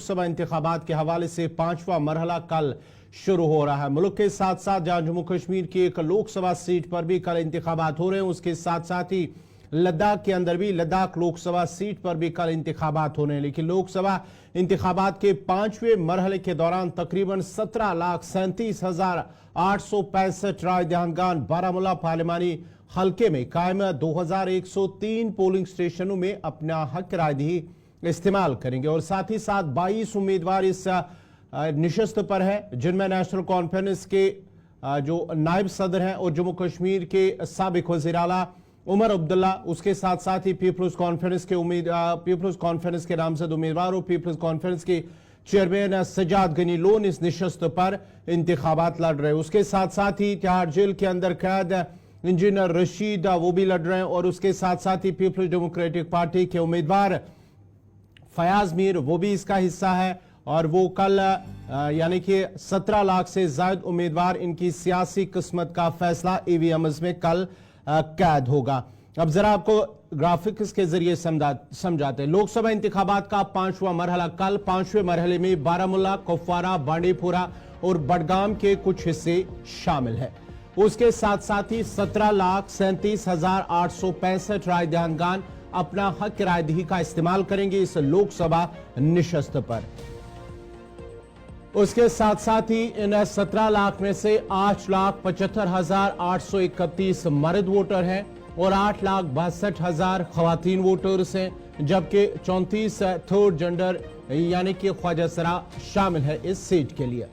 लोकसभा इंतखाबात के हवाले से पांचवा मरहला कल शुरू हो रहा है। मुल्क के साथ साथ जहां जम्मू कश्मीर की एक लोकसभा सीट पर भी कल इंतखाबात हो रहे हैं, उसके साथ साथ ही लद्दाख के अंदर भी लद्दाख लोकसभा सीट पर भी कल इंतखाबात होने हैं। लेकिन लोकसभा इंतखाबात के पांचवें मरहले के दौरान तकरीबन 17,37,865 राय दहांगान बारामूला पार्लिमानी हल्के में कायम 2103 पोलिंग स्टेशनों में अपना हक रायदही इस्तेमाल करेंगे और साथ ही साथ 22 उम्मीदवार इस निशस्त पर है, जिनमें नेशनल कॉन्फ्रेंस के जो नायब सदर हैं और जम्मू कश्मीर के साबिक वज़ीर आला उमर अब्दुल्ला, उसके साथ साथ ही पीपल्स कॉन्फ्रेंस के नामजद उम्मीदवार और पीपल्स कॉन्फ्रेंस के चेयरमैन सजाद गनी लोन इस निशस्त पर इंतखाबात लड़ रहे हैं। उसके साथ साथ ही तिहाड़ जेल के अंदर कैद इंजीनियर रशीद वो भी लड़ रहे हैं और उसके साथ साथ ही पीपल्स डेमोक्रेटिक पार्टी के उम्मीदवार फयाज मीर वो भी इसका हिस्सा है और वो कल यानी कि 17 लाख से ज्यादा उम्मीदवार इनकी सियासी किस्मत का फैसला ईवीएम्स में कल कैद होगा। अब जरा आपको ग्राफिक्स के जरिए समझाते हैं। लोकसभा इंतखाबात का पांचवा मरहला कल, पांचवें मरहले में बारामूला, कुपवारा, बांडीपुरा और बडगाम के कुछ हिस्से शामिल है। उसके साथ साथ ही 17,37,865 राय दहांगान अपना हक रायदही का इस्तेमाल करेंगे इस लोकसभा निशस्त पर। उसके साथ साथ ही इन 17 लाख में से 8,75,831 मर्द वोटर हैं और 8,62,000 खवातीन वोटर्स हैं, जबकि 34 थर्ड जेंडर यानी कि ख्वाजासरा शामिल है इस सीट के लिए।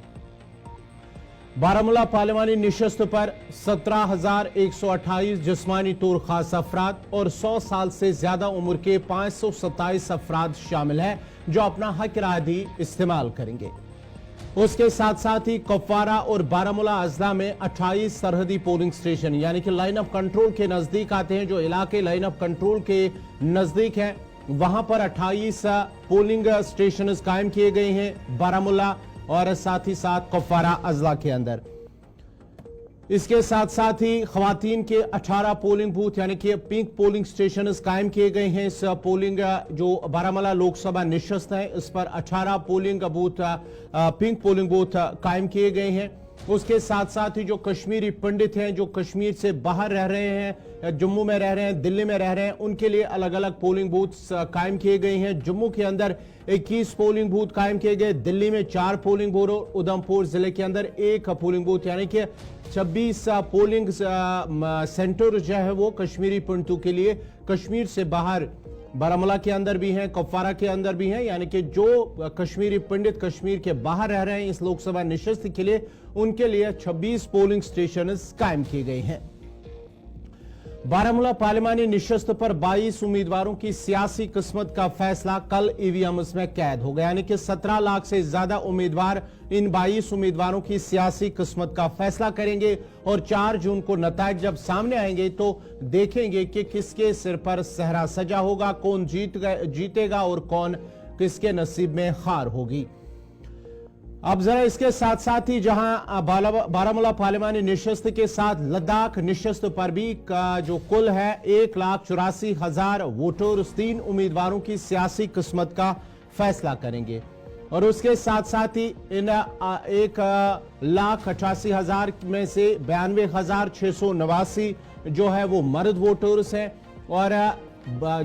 बारामूला पार्लिमानी निशस्त पर 17,128 जिस्मानी तौर खास अफराद और 100 साल से ज्यादा उम्र के 527 अफराद शामिल हैं जो अपना हक रायदही इस्तेमाल करेंगे। उसके साथ साथ ही कुपवारा और बारामूला अजला में 28 सरहदी पोलिंग स्टेशन यानी कि लाइन ऑफ कंट्रोल के नजदीक आते हैं। जो इलाके लाइन ऑफ कंट्रोल के नजदीक हैं वहां पर 28 पोलिंग स्टेशन कायम किए गए हैं बारामूला और साथ ही साथ कुपवारा अजला के अंदर। इसके साथ साथ ही खवातीन के 18 पोलिंग बूथ यानी कि पिंक पोलिंग स्टेशन कायम किए गए हैं। इस पोलिंग जो बारामूला लोकसभा निशस्त है इस पर 18 polling booth pink polling booth कायम किए गए हैं। उसके साथ साथ ही जो कश्मीरी पंडित हैं जो कश्मीर से बाहर रह रहे हैं, जम्मू में रह रहे हैं, दिल्ली में रह रहे हैं, उनके लिए अलग अलग पोलिंग बूथ कायम किए गए हैं। जम्मू के अंदर 21 पोलिंग बूथ कायम किए गए, दिल्ली में 4 पोलिंग बूथ और उधमपुर जिले के अंदर 1 पोलिंग बूथ यानी कि 26 पोलिंग सेंटर जो है वो कश्मीरी पंडितों के लिए कश्मीर से बाहर बारामूला के अंदर भी हैं, कुपवारा के अंदर भी हैं, यानी कि जो कश्मीरी पंडित कश्मीर के बाहर रह रहे हैं इस लोकसभा निशस्त के लिए उनके लिए 26 पोलिंग स्टेशन कायम किए गए हैं। बारामूला पार्लिमानी निशस्त पर 22 उम्मीदवारों की सियासी किस्मत का फैसला कल ईवीएम्स में कैद हो गया, यानी कि 17 लाख से ज्यादा उम्मीदवार इन 22 उम्मीदवारों की सियासी किस्मत का फैसला करेंगे और 4 जून को नतायज जब सामने आएंगे तो देखेंगे कि किसके सिर पर सहरा सजा होगा, कौन जीतेगा और कौन किसके नसीब में हार होगी। अब जरा इसके साथ साथ ही जहां बारामूला पार्लिमानी निशस्त के साथ लद्दाख निशस्त पर भी का जो कुल है 1,84,000 वोटर्स 3 उम्मीदवारों की सियासी किस्मत का फैसला करेंगे और उसके साथ साथ ही इन 1,88,000 में से 92,689 जो है वो मर्द वोटर्स हैं और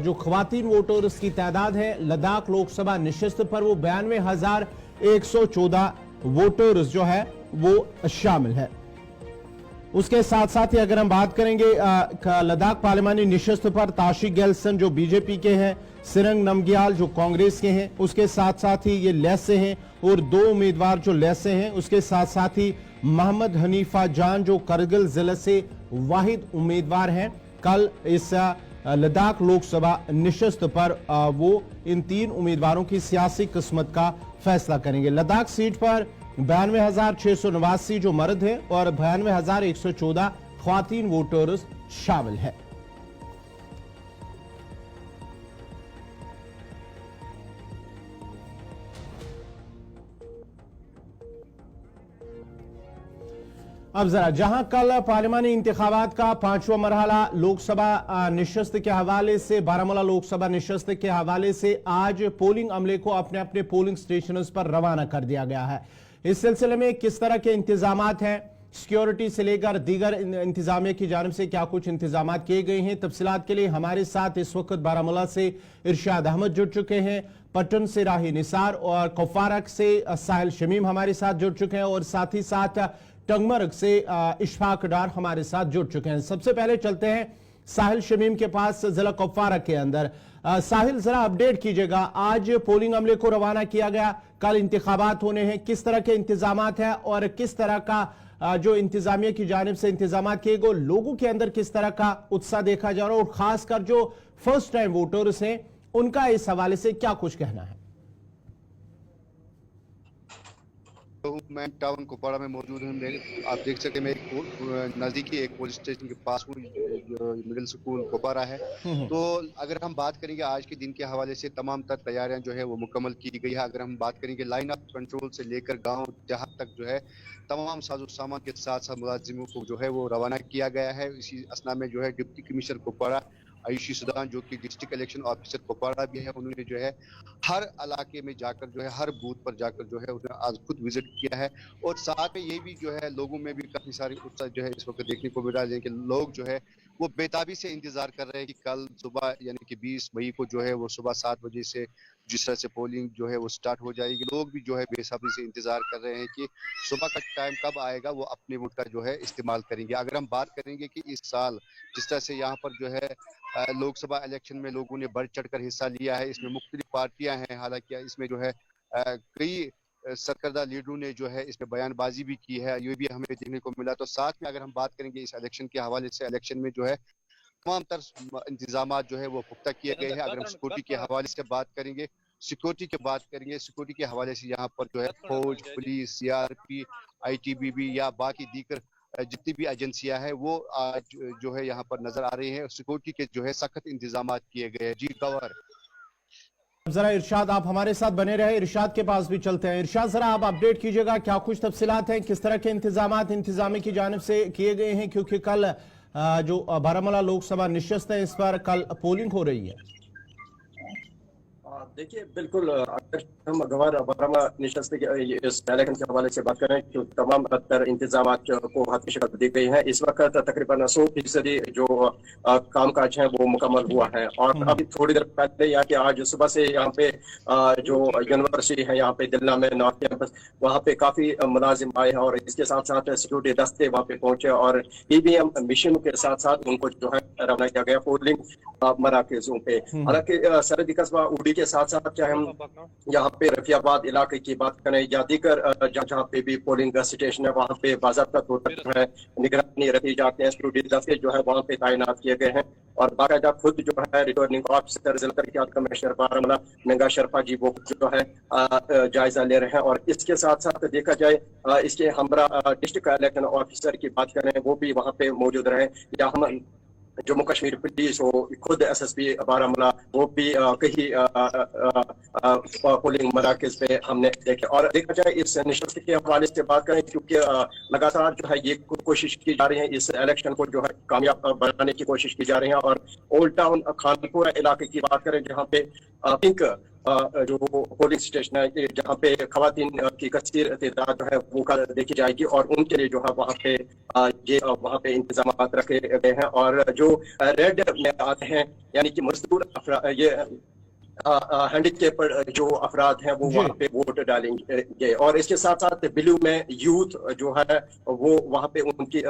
जो खवातीन वोटर्स की तादाद है लद्दाख लोकसभा निशस्त पर वो 92,114 वोटर्स जो है वो शामिल है। उसके साथ साथ ही अगर हम बात करेंगे लद्दाख पार्लिमानी निशस्त पर ताशिक गेल्सन जो बीजेपी के हैं, सिरंग नमग्याल जो कांग्रेस के हैं, उसके साथ साथ ही ये लेसे हैं और 2 उम्मीदवार जो लेसे हैं। उसके साथ साथ ही मोहम्मद हनीफा जान जो करगिल जिले से वाहिद उम्मीदवार हैं। कल इस लद्दाख लोकसभा निशस्त पर वो इन 3 उम्मीदवारों की सियासी किस्मत का फैसला करेंगे। लद्दाख सीट पर 92,689 जो मर्द है और 92,114 ख्वातीन वोटर्स शामिल है। अब जरा जहां कल पार्लिमानी इंतखाबात का 5वां मरहला लोकसभा निशस्त के हवाले से बारामूला लोकसभा निशस्त के हवाले से आज पोलिंग अमले को अपने अपने पोलिंग स्टेशनों पर रवाना कर दिया गया है। इस सिलसिले में किस तरह के इंतजामात हैं, सिक्योरिटी से लेकर दीगर इंतजामिया की जानिब से क्या कुछ इंतजामात किए गए हैं, तफसीलात के लिए हमारे साथ इस वक्त बारामूला से इरशाद अहमद जुड़ चुके हैं, पटन से राही निसार और कुपवारा से साहिल शमीम हमारे साथ जुड़ चुके हैं और साथ ही साथ टंगमर्ग से इशफाक डार हमारे साथ जुड़ चुके हैं। सबसे पहले चलते हैं साहिल शमीम के पास जिला कुपवारा के अंदर। साहिल, जरा अपडेट कीजिएगा, आज पोलिंग अमले को रवाना किया गया, कल इंतखाबात होने हैं, किस तरह के इंतजामात हैं और किस तरह का जो इंतजामिया की जानिब से इंतजामात किए गए, लोगों के अंदर किस तरह का उत्साह देखा जा रहा है और खासकर जो फर्स्ट टाइम वोटर्स हैं उनका इस हवाले से क्या कुछ कहना है? तो मैं टाउन कुपवारा में मौजूद हूँ। आप देख सकते हैं मैं नज़दीकी एक पुलिस स्टेशन के पास हूँ, मिडिल स्कूल कुपवारा है। तो अगर हम बात करेंगे आज के दिन के हवाले से तमाम तर तैयारियां जो है वो मुकम्मल की गई है। अगर हम बात करेंगे लाइन ऑफ कंट्रोल से लेकर गांव जहां तक जो है तमाम साजो सामान के साथ साथ मुलाजिमों को जो है वो रवाना किया गया है। इसी असना में जो है deputy commissioner Kupwara Ayushi Sudan जो कि डिस्ट्रिक्ट इलेक्शन ऑफिसर कुपवारा भी है, उन्होंने जो है हर इलाके में जाकर जो है हर बूथ पर जाकर जो है उन्होंने आज खुद विजिट किया है। और साथ में ये भी जो है लोगों में भी काफी सारी उत्साह जो है इस वक्त देखने को मिल रहा है कि लोग जो है वो बेताबी से इंतजार कर रहे हैं कि कल सुबह यानी कि 20 मई को जो है वो सुबह 7 बजे से जिस तरह से पोलिंग जो है वो स्टार्ट हो जाएगी। लोग भी जो है बेसब्री से इंतजार कर रहे हैं कि सुबह का टाइम कब आएगा, वो अपने वोट का जो है इस्तेमाल करेंगे। अगर हम बात करेंगे कि इस साल जिस तरह से यहाँ पर जो है लोकसभा इलेक्शन में लोगों ने बढ़ चढ़कर हिस्सा लिया है, इसमें मुख्तलिफ पार्टियां हैं, हालांकि इसमें जो है कई सरकर्दा लीडरों ने जो है इसमें बयानबाजी भी की है, ये भी हमें देखने को मिला। तो साथ में अगर हम बात करेंगे इस इलेक्शन के हवाले से, इलेक्शन में जो है तमाम तर इंतजाम जो है वो पुख्ता किए गए हैं। अगर हम सिक्योरिटी के हवाले से बात करेंगे, सिक्योरिटी के हवाले से यहाँ पर जो है फौज, पुलिस, CRP, ITBP या बाकी दीगर जितनी भी एजेंसियां हैं वो आज जो है यहाँ पर नजर आ रही हैं। सिक्योरिटी के जो है सख्त इंतजाम किए गए हैं। जी गवर, जरा इरशाद आप हमारे साथ बने रहे, इरशाद के पास भी चलते हैं। इरशाद, जरा आप अपडेट कीजिएगा, क्या कुछ तफसीलात हैं, किस तरह के इंतजामी की जानिब से किए गए हैं, क्योंकि कल जो बारामूला लोकसभा निशस्त है इस पर कल पोलिंग हो रही है। देखिए, बिल्कुल अगर हम गवार बारामूला निशस्त के इस इलेक्शन के हवाले से बात करें तो तमाम तर इंतजाम को हाथी शक्ल दी गई है। इस वक्त तकरीबन 100% जो कामकाज है वो मुकम्मल हुआ है। और अभी थोड़ी देर पहले यहाँ के आज सुबह से यहाँ पे जो यूनिवर्सिटी है यहाँ पे दिल्ला में नॉर्थ कैंपस, वहाँ पे काफी मुलाजिम आए हैं और इसके साथ साथ सिक्योरिटी दस्ते वहाँ पे पहुंचे और EVM मशीनों के साथ साथ उनको जो है रवाना किया गया पोलिंग मराकज़ों पे। हालांकि सरहदी कस्बा उड़ी के साथ साथ चाहे हम यहाँ पे रफियाबाद इलाके की बात करें या दीगर जहाँ पे भी पोलिंग स्टेशन है वहाँ पे बाज़ाब्ता तौर पर निगरानी रखी जाती है। सिक्योरिटी दस्ते जो है वहाँ पे तैनात किए गए हैं और बाकायदा खुद जो है रिटर्निंग ऑफिसर जिला तरक्कियात कमिश्नर बारामूला मेंगा शरफा जी वो जो है जायजा ले रहे हैं। और इसके साथ साथ देखा जाए इसके हमरा डिस्ट्रिक्ट इलेक्शन ऑफिसर की बात करें वो भी वहाँ पे मौजूद रहे, या हम जम्मू कश्मीर पुलिस हो, खुद SSP बारामूला वो भी कहीं पोलिंग मराकज पे हमने देखे। और देखा जाए इस निशस्त के हवाले से बात करें क्योंकि लगातार जो है ये कोशिश की जा रही है इस इलेक्शन को जो है कामयाब बनाने की कोशिश की जा रही है। और ओल्ड टाउन खानपुरा इलाके की बात करें जहाँ पे पिंक जो पोलिंग स्टेशन है जहाँ पे खवातीन की कसीर तादाद जो है वो कल देखी जाएगी और उनके लिए जो है वहाँ पे इंतजाम रखे गए हैं। और जो रेड में आते हैं यानी कि मजदूर ये हैंडीकेपर जो अफराद हैं वो वहाँ पे वोट डालेंगे। और इसके साथ साथ ब्लू में यूथ जो है वो वहाँ पे उनकी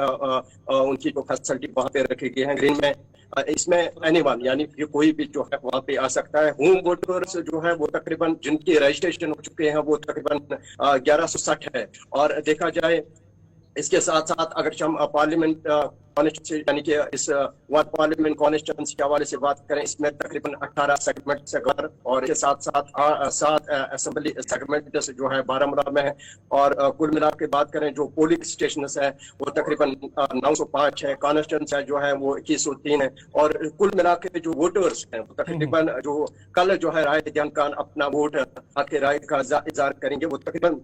जो फैसिलिटी वहाँ पे रखी गई है। ग्रीन में इसमें एनीवन यानी कि कोई भी जो है वहाँ पे आ सकता है। होम वोटर्स जो है वो तकरीबन जिनकी रजिस्ट्रेशन हो चुके हैं वो तकरीबन 1160 है। और देखा जाए इसके साथ साथ अगर हम पार्लियामेंट यानी कि इस वार्ड पार्लियामेंट कॉन्स्टिट्यूंसी के हवाले से बात करें इसमें तकरीबन 18 सेगमेंट से घर और इसके साथ साथ 7 असेंबली सेगमेंट जो है बारामूला में है। और कुल मिला के बात करें जो पोलिंग स्टेशन है वो तकरीबन 905 है, कॉन्स्टिट्यूंसी है जो है वो 2103 है। और कुल मिला के जो वोटर्स हैं वो तकरीबन जो कल जो है राय दहिंदगान अपना वोट आके राय का इज़हार करेंगे वो तकरीबन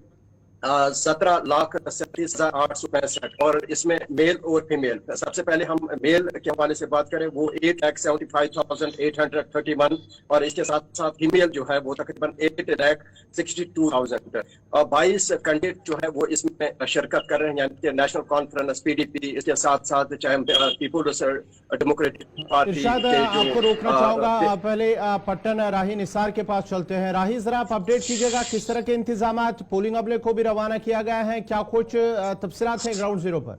17,37,865 और इसमें मेल और फीमेल। सबसे पहले हम मेल के हवाले से बात करें, वो 8,75,831 और इसके साथ साथ फीमेल जो है वो तकरीबन 8,62,000। 22 कैंडिडेट जो है वो इसमें शिरकत कर रहे हैं, यानी कि नेशनल कॉन्फ्रेंस, PDP, इसके साथ साथ चाहे पीपुल्स डेमोक्रेटिक पार्टी इरशाद, के आपको रोकना चाहूंगा, पहले पट्टन राही निसार के पास चलते हैं। राही, जरा आप अपडेट कीजिएगा, किस तरह के इंतजामात, पोलिंग अमले को भी रवाना किया गया है, क्या कुछ तफसीलात हैं ग्राउंड जीरो पर?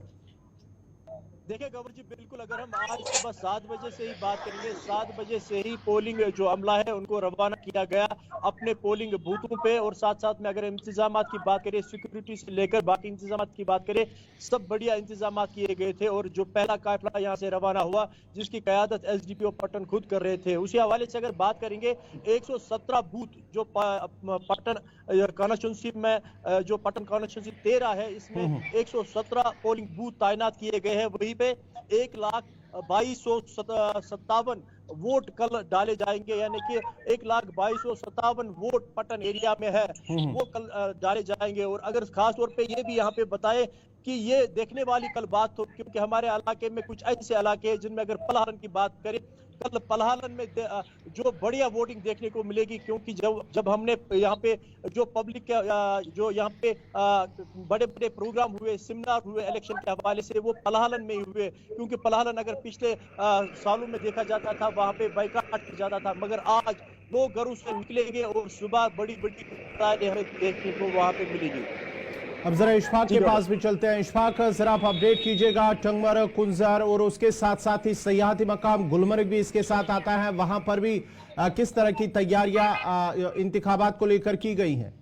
देखिए गवर जी, बिल्कुल अगर हम आज सुबह 7 बजे से ही बात करेंगे, 7 बजे से ही पोलिंग जो अमला है उनको रवाना किया गया अपने पोलिंग बूथों पे। और साथ साथ में अगर इंतजामात की बात करें, सिक्योरिटी से लेकर बाकी इंतजामात की बात करें, सब बढ़िया इंतजामात किए गए थे। और जो पहला काफिला यहाँ से रवाना हुआ, जिसकी क़यादत SDPO पट्टन खुद कर रहे थे, उसी हवाले से अगर बात करेंगे, 117 बूथ जो पट्टन कॉन्स्टिट्यूंसी में, जो पट्टन कॉन्स्टिट्यूंसी 13 है, इसमें 117 पोलिंग बूथ तैनात किए गए हैं। वहीं पे 1,22,57 वोट कल डाले जाएंगे, यानी कि 1,22,57 वोट पट्टन एरिया में है, वो कल डाले जाएंगे। और अगर खास तौर पे ये भी यहाँ पे बताए कि ये देखने वाली कल बात हो, क्योंकि हमारे इलाके में कुछ ऐसे इलाके हैं जिनमें अगर पलहारन की बात करें, कल पलहारन में जो बढ़िया वोटिंग देखने को मिलेगी, क्योंकि जब हमने यहाँ पे जो पब्लिक जो यहाँ पे बड़े बड़े प्रोग्राम हुए, सेमिनार हुए इलेक्शन के हवाले से, वो पलहारन में ही हुए। क्योंकि पलहारन अगर पिछले सालों में देखा जाता था, वहाँ पे बाइकाट ज्यादा था, मगर आज लोग घरों से निकलेंगे और सुबह बड़ी बड़ी हमें देखने को वहाँ पे मिलेगी। अब जरा इशफाक के पास भी चलते हैं। इशफाक, जरा आप अपडेट कीजिएगा, टंगमर, कुंजर और उसके साथ साथ ही सयाहती मकाम गुलमर्ग भी इसके साथ आता है, वहां पर भी किस तरह की तैयारियां इंतखाबात को लेकर की गई हैं?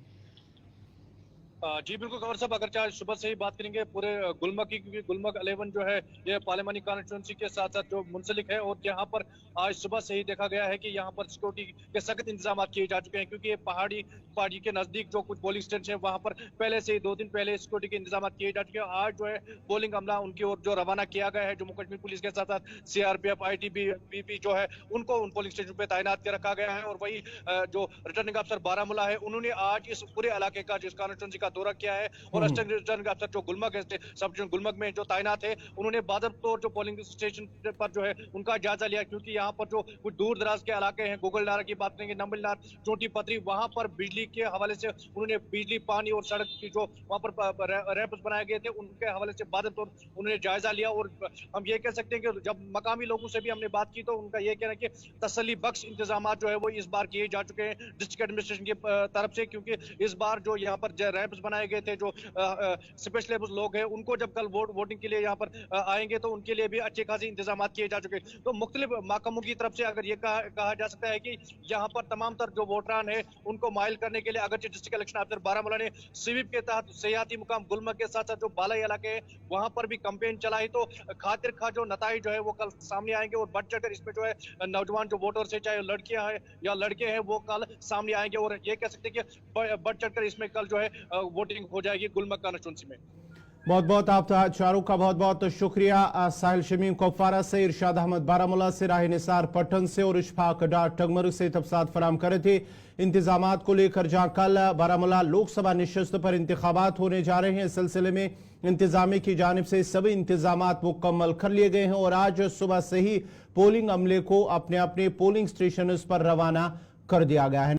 जी बिल्कुल गवर साहब, अगर चाहे सुबह से ही बात करेंगे पूरे गुलमर्ग की, क्योंकि गुलमर्ग 11 जो है ये पार्लियामानी कॉन्स्टिट्यूंसी के साथ साथ जो मुंसलिक है, और यहाँ पर आज सुबह से ही देखा गया है कि यहाँ पर सिक्योरिटी के सख्त इंतजाम किए जा चुके हैं। क्योंकि ये पहाड़ी के नजदीक जो कुछ पोलिंग स्टेशन है, वहाँ पर पहले से ही 2 दिन पहले सिक्योरिटी के इंतजाम किए जा चुके हैं। आज जो है पोलिंग अमला उनकी ओर जो रवाना किया गया है, जम्मू कश्मीर पुलिस के साथ साथ CRPF, ITBP जो है, उनको उन पोलिंग स्टेशन पे तैनात कर रखा गया है। और वही जो रिटर्निंग अफसर बारामूला है, उन्होंने आज इस पूरे इलाके का, जिस कॉन्स्टिट्यूंसी का दौरा किया है, और असिस्टेंट रिटर्निंग अफसर जो गुलमर्ग सब डिवीजन गुलमर्ग में जो तैनात है, उन्होंने बादरपुर जो पोलिंग स्टेशन पर जो है उनका जायजा लिया। क्योंकि यहाँ पर जो कुछ दूर दराज के इलाके हैं, गोगलनारा की बात करेंगे, नंबलनार, चोटी पतरी, वहां पर बिजली के हवाले से उन्होंने बिजली, पानी और सड़क की जो वहां पर रैंप्स बनाए गए थे, उनके हवाले से बादरपुर उन्होंने जायजा लिया। और हम ये कह सकते हैं कि जब मकामी लोगों से भी हमने बात की, तो उनका ये कहना है कि तसल्ली बख्श इंतजाम जो है वो इस बार किए जा चुके हैं डिस्ट्रिक्ट एडमिनिस्ट्रेशन की तरफ से। क्योंकि इस बार जो यहाँ पर रैंप्स बनाए गए थे, जो स्पेशल लोग हैं, उनको जब कल वोटिंग के लिए यहाँ पर आएंगे, तो उनके लिए भी अच्छे खासे इंतजाम किए जा चुके हैं। तो मुख्तलिफ महकमों की तरफ से अगर ये कहा जा सकता है कि यहाँ पर तमाम तर जो वोटरान है उनको माइल करने के लिए, अगरचे डिस्ट्रिक्ट इलेक्शन अफसर बारामूला ने स्वीप के तहत सयाहती मुकाम गुलमर्ग के साथ साथ जो बालाई इलाके हैं वहां पर भी कैंपेन चलाई, तो खातिर खा जो नताइज जो है वो कल सामने आएंगे। और बढ़ चढ़कर इसमें जो है नौजवान जो वोटर्स है, चाहे लड़कियां हैं या लड़के हैं, वो कल सामने आएंगे। और ये कह सकते हैं कि बढ़ चढ़कर इसमें कल जो है वोटिंग हो जाएगी गुलमर्ग कॉन्स्टिट्यूंसी में। बहुत बहुत आप चारों का बहुत बहुत शुक्रिया। साहिल शमीम कुपवारा से, इरशाद अहमद बारामूला से, राही निसार पट्टन से और इशफाक डार टंगमर्ग से तफसात फराम करे थे इंतजामात को लेकर। जहां कल बारामूला लोकसभा निशस्त पर इंतखाबात होने जा रहे हैं, इस सिलसिले में इंतजामी की जानिब से सभी इंतजामात मुकम्मल कर लिए गए हैं और आज सुबह से ही पोलिंग अमले को अपने अपने पोलिंग स्टेशन पर रवाना कर दिया गया है।